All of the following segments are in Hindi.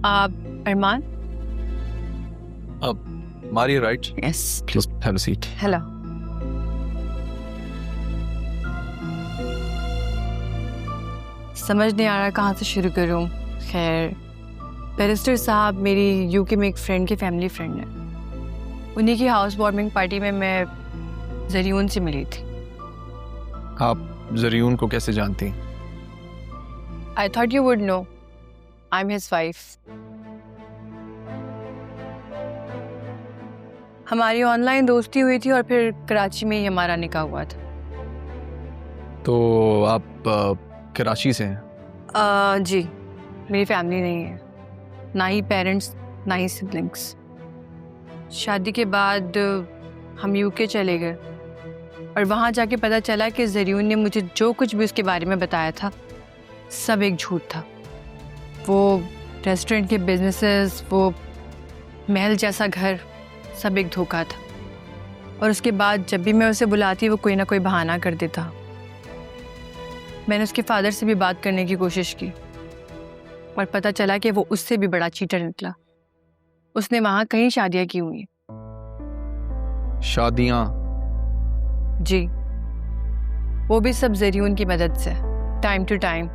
आप अरमान? Maria, right? Yes. Please have a seat. Hello. समझ नहीं आ रहा कहाँ से शुरू करूँ। खैर, बैरिस्टर साहब मेरी यूके में एक फ्रेंड की फैमिली फ्रेंड है। उन्हीं की हाउस वार्मिंग पार्टी में मैं जरीन से मिली थी। आप जरीन को कैसे जानती हैं? I thought you would know. I'm his wife. हमारी ऑनलाइन दोस्ती हुई थी और फिर कराची में ही हमारा निकाह हुआ था। तो आप कराची से हैं? जी, मेरी फैमिली नहीं है, ना ही पेरेंट्स ना ही सिबलिंग्स। शादी के बाद हम यूके चले गए और वहाँ जाके पता चला कि जरीन ने मुझे जो कुछ भी उसके बारे में बताया था सब एक झूठ था। वो रेस्टोरेंट के बिजनेसेस, वो महल जैसा घर, सब एक धोखा था। और उसके बाद जब भी मैं उसे बुलाती वो कोई ना कोई बहाना कर देता। मैंने उसके फादर से भी बात करने की कोशिश की और पता चला कि वो उससे भी बड़ा चीटर निकला। उसने वहाँ कई शादियाँ की हुई। शादियाँ? जी, वो भी सब जरीन की मदद से, time to time.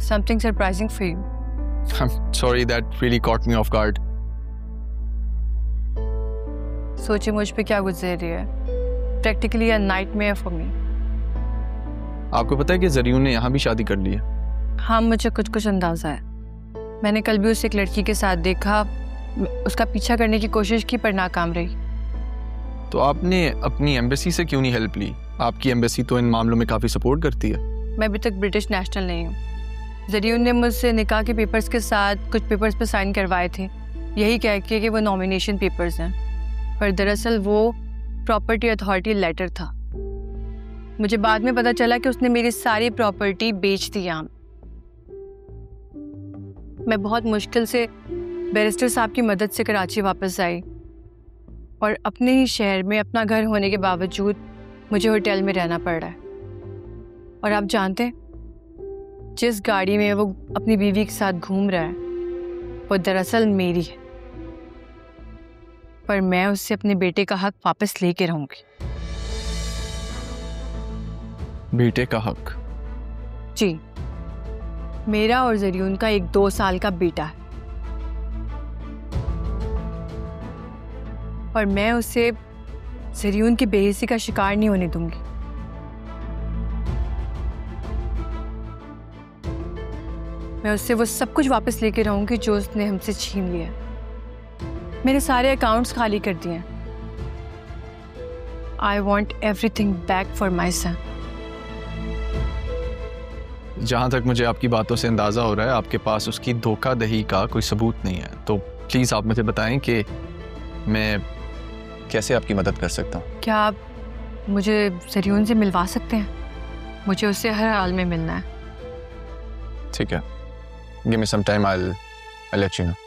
Something surprising for you. I'm sorry, that really caught me off guard. सोचिए मुझ पे क्या गुजर रही है। Practically a nightmare for me. आपको पता है कि जरीन ने यहाँ भी शादी कर ली है? हाँ, मुझे कुछ अंदाजा है। मैंने कल भी उसे एक लड़की के साथ देखा, उसका पीछा करने की कोशिश की पर नाकाम रही। तो आपने अपनी एम्बेसी से क्यों नहीं हेल्प ली? आपकी एम्बेसी तो इन मामलों में काफ़ी सपोर्ट करती है। मैं अभी तक ब्रिटिश नेशनल नहीं हूँ। जरीन ने मुझसे निकाह के पेपर्स के साथ कुछ पेपर्स पे साइन करवाए थे, यही कह के कि वो नॉमिनेशन पेपर्स हैं, पर दरअसल वो प्रॉपर्टी अथॉरिटी लेटर था। मुझे बाद में पता चला कि उसने मेरी सारी प्रॉपर्टी बेच दी यहाँ। मैं बहुत मुश्किल से बैरिस्टर साहब की मदद से कराची वापस आई और अपने ही शहर में अपना घर होने के बावजूद मुझे होटल में रहना पड़ रहा है। और आप जानते हैं, जिस गाड़ी में वो अपनी बीवी के साथ घूम रहा है वो दरअसल मेरी है, पर मैं उससे अपने बेटे का हक वापस लेके रहूंगी। बेटे का हक? जी, मेरा और जरीन का एक 2 साल का बेटा है और मैं उसे जरीन की बेइज्जती का शिकार नहीं होने दूंगी। मैं उससे वो सब कुछ वापस लेके रहूंगी जो उसने हमसे छीन लिया। मेरे सारे अकाउंट्स खाली कर दिए। I want everything back for my son. जहाँ तक मुझे आपकी बातों से अंदाज़ा हो रहा है, आपके पास उसकी धोखाधड़ी का कोई सबूत नहीं है। तो प्लीज़ आप मुझे बताएं कि मैं कैसे आपकी मदद कर सकता हूँ। क्या आप मुझे जरीन से मिलवा सकते हैं? मुझे उससे हर हाल में मिलना है। ठीक है, give me some time, I'll let you know.